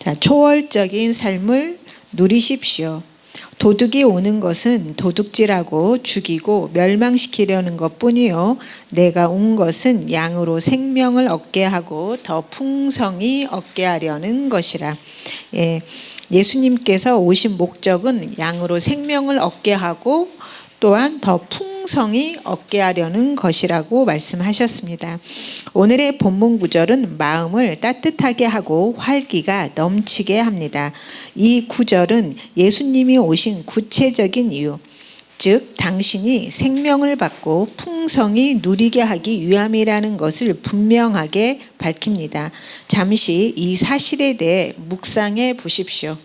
자, 초월적인 삶을 누리십시오. 도둑이 오는 것은 도둑질하고 죽이고 멸망시키려는 것뿐이요 내가 온 것은 양으로 생명을 얻게 하고 더 풍성히 얻게 하려는 것이라. 예수님께서 오신 목적은 양으로 생명을 얻게 하고 또한 더 풍성히 얻게 하려는 것이라고 말씀하셨습니다. 오늘의 본문 구절은 마음을 따뜻하게 하고 활기가 넘치게 합니다. 이 구절은 예수님이 오신 구체적인 이유, 즉 당신이 생명을 받고 풍성히 누리게 하기 위함이라는 것을 분명하게 밝힙니다. 잠시 이 사실에 대해 묵상해 보십시오.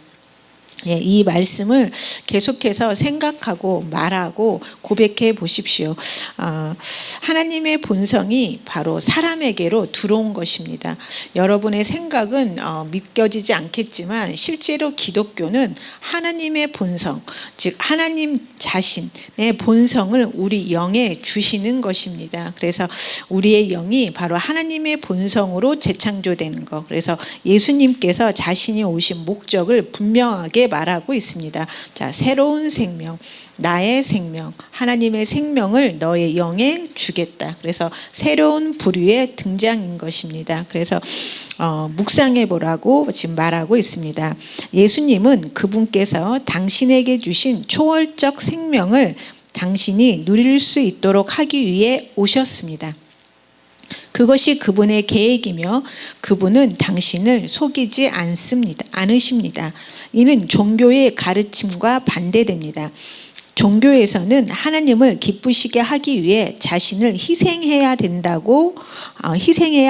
이 말씀을 계속해서 생각하고 말하고 고백해 보십시오. 하나님의 본성이 바로 사람에게로 들어온 것입니다. 여러분의 생각은 믿겨지지 않겠지만 실제로 기독교는 하나님의 본성, 즉 하나님 자신의 본성을 우리 영에 주시는 것입니다. 그래서 우리의 영이 바로 하나님의 본성으로 재창조되는 것. 그래서 예수님께서 자신이 오신 목적을 분명하게 말하고 있습니다. 자, 새로운 생명, 나의 생명, 하나님의 생명을 너의 영에 주겠다. 그래서 새로운 부류의 등장인 것입니다. 그래서 묵상해 보라고 지금 말하고 있습니다. 예수님은 그분께서 당신에게 주신 초월적 생명을 당신이 누릴 수 있도록 하기 위해 오셨습니다. 그것이 그분의 계획이며 그분은 당신을 속이지 않으십니다. 이는 종교의 가르침과 반대됩니다. 종교에서는 하나님을 기쁘시게 하기 위해 자신을 희생해야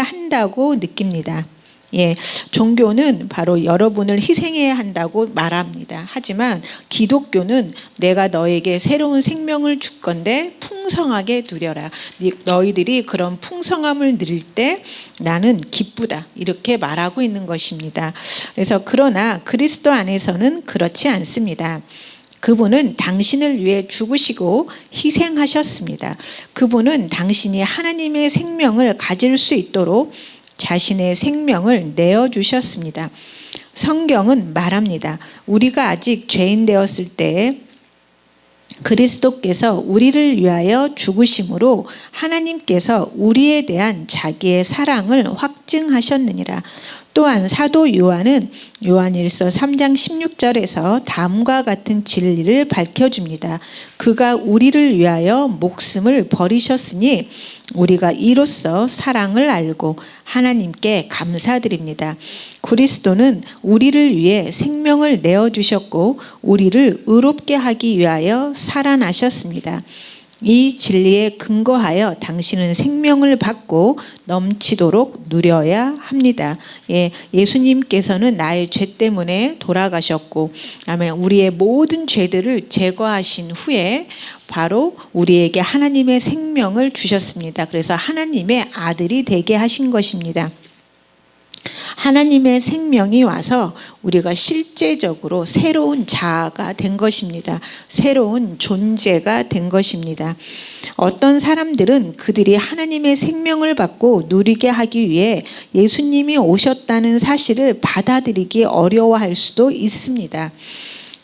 한다고 느낍니다. 종교는 바로 여러분을 희생해야 한다고 말합니다. 하지만 기독교는 내가 너에게 새로운 생명을 줄 건데 풍성하게 누려라. 너희들이 그런 풍성함을 누릴 때 나는 기쁘다. 이렇게 말하고 있는 것입니다. 그래서 그러나 그리스도 안에서는 그렇지 않습니다. 그분은 당신을 위해 죽으시고 희생하셨습니다. 그분은 당신이 하나님의 생명을 가질 수 있도록 자신의 생명을 내어주셨습니다. 성경은 말합니다. 우리가 아직 죄인 되었을 때 그리스도께서 우리를 위하여 죽으심으로 하나님께서 우리에 대한 자기의 사랑을 확증하셨느니라. 또한 사도 요한은 요한일서 3장 16절에서 다음과 같은 진리를 밝혀줍니다. 그가 우리를 위하여 목숨을 버리셨으니 우리가 이로써 사랑을 알고 하나님께 감사드립니다. 그리스도는 우리를 위해 생명을 내어주셨고 우리를 의롭게 하기 위하여 살아나셨습니다. 이 진리에 근거하여 당신은 생명을 받고 넘치도록 누려야 합니다. 예수님께서는 나의 죄 때문에 돌아가셨고 우리의 모든 죄들을 제거하신 후에 바로 우리에게 하나님의 생명을 주셨습니다. 그래서 하나님의 아들이 되게 하신 것입니다. 하나님의 생명이 와서 우리가 실제적으로 새로운 자아가 된 것입니다. 새로운 존재가 된 것입니다. 어떤 사람들은 그들이 하나님의 생명을 받고 누리게 하기 위해 예수님이 오셨다는 사실을 받아들이기 어려워할 수도 있습니다.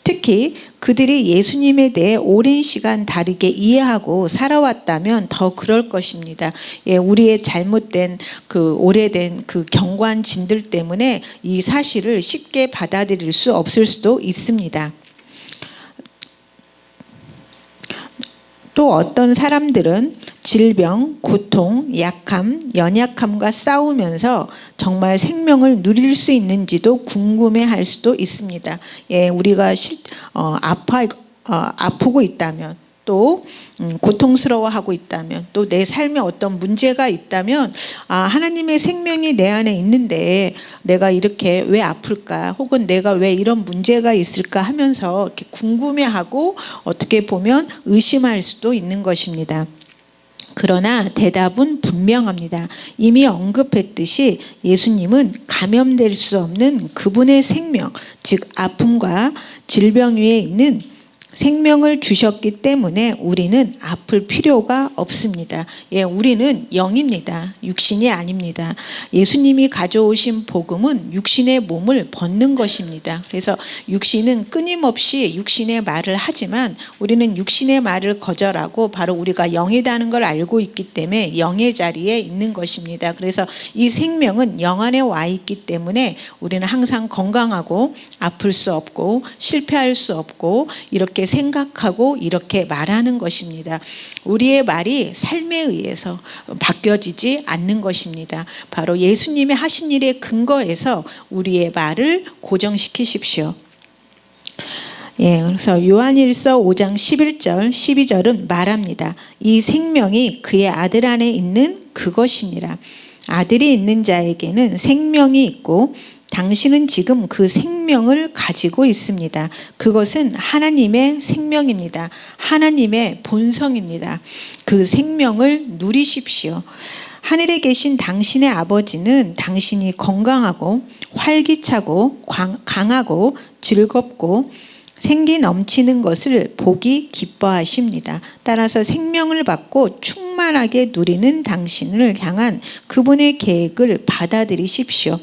특히 그들이 예수님에 대해 오랜 시간 다르게 이해하고 살아왔다면 더 그럴 것입니다. 우리의 잘못된 오래된 경관진들 때문에 이 사실을 쉽게 받아들일 수 없을 수도 있습니다. 또 어떤 사람들은 질병, 고통, 약함, 연약함과 싸우면서 정말 생명을 누릴 수 있는지도 궁금해할 수도 있습니다. 우리가 아프고 있다면 또 고통스러워하고 있다면 또 내 삶에 어떤 문제가 있다면 하나님의 생명이 내 안에 있는데 내가 이렇게 왜 아플까 혹은 내가 왜 이런 문제가 있을까 하면서 이렇게 궁금해하고 어떻게 보면 의심할 수도 있는 것입니다. 그러나 대답은 분명합니다. 이미 언급했듯이 예수님은 감염될 수 없는 그분의 생명, 즉 아픔과 질병 위에 있는 생명을 주셨기 때문에 우리는 아플 필요가 없습니다. 예, 우리는 영입니다. 육신이 아닙니다. 예수님이 가져오신 복음은 육신의 몸을 벗는 것입니다. 그래서 육신은 끊임없이 육신의 말을 하지만 우리는 육신의 말을 거절하고 바로 우리가 영이라는 걸 알고 있기 때문에 영의 자리에 있는 것입니다. 그래서 이 생명은 영 안에 와 있기 때문에 우리는 항상 건강하고 아플 수 없고 실패할 수 없고 이렇게 생각하고 이렇게 말하는 것입니다. 우리의 말이 삶에 의해서 바뀌어지지 않는 것입니다. 바로 예수님이 하신 일에 근거해서 우리의 말을 고정시키십시오. 예, 그래서 요한일서 5장 11절 12절은 말합니다. 이 생명이 그의 아들 안에 있는 그것이니라. 아들이 있는 자에게는 생명이 있고 당신은 지금 그 생명을 가지고 있습니다. 그것은 하나님의 생명입니다. 하나님의 본성입니다. 그 생명을 누리십시오. 하늘에 계신 당신의 아버지는 당신이 건강하고 활기차고 강하고 즐겁고 생기 넘치는 것을 보기 기뻐하십니다. 따라서 생명을 받고 충만하게 누리는 당신을 향한 그분의 계획을 받아들이십시오.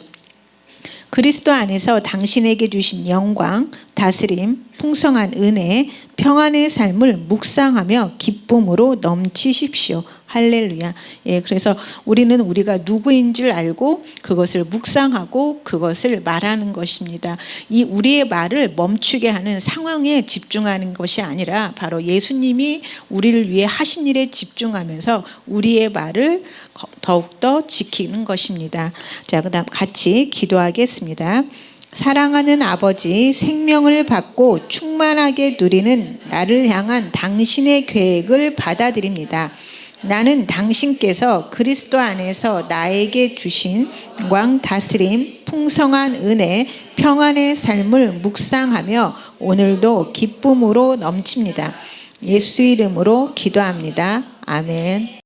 그리스도 안에서 당신에게 주신 영광, 다스림, 풍성한 은혜, 평안의 삶을 묵상하며 기쁨으로 넘치십시오. 할렐루야. 예, 그래서 우리는 우리가 누구인 줄 알고 그것을 묵상하고 그것을 말하는 것입니다. 이 우리의 말을 멈추게 하는 상황에 집중하는 것이 아니라 바로 예수님이 우리를 위해 하신 일에 집중하면서 우리의 말을 더욱더 지키는 것입니다. 자, 그다음 같이 기도하겠습니다. 사랑하는 아버지, 생명을 받고 충만하게 누리는 나를 향한 당신의 계획을 받아들입니다. 나는 당신께서 그리스도 안에서 나에게 주신 영광, 다스림, 풍성한 은혜, 평안의 삶을 묵상하며 오늘도 기쁨으로 넘칩니다. 예수 이름으로 기도합니다. 아멘.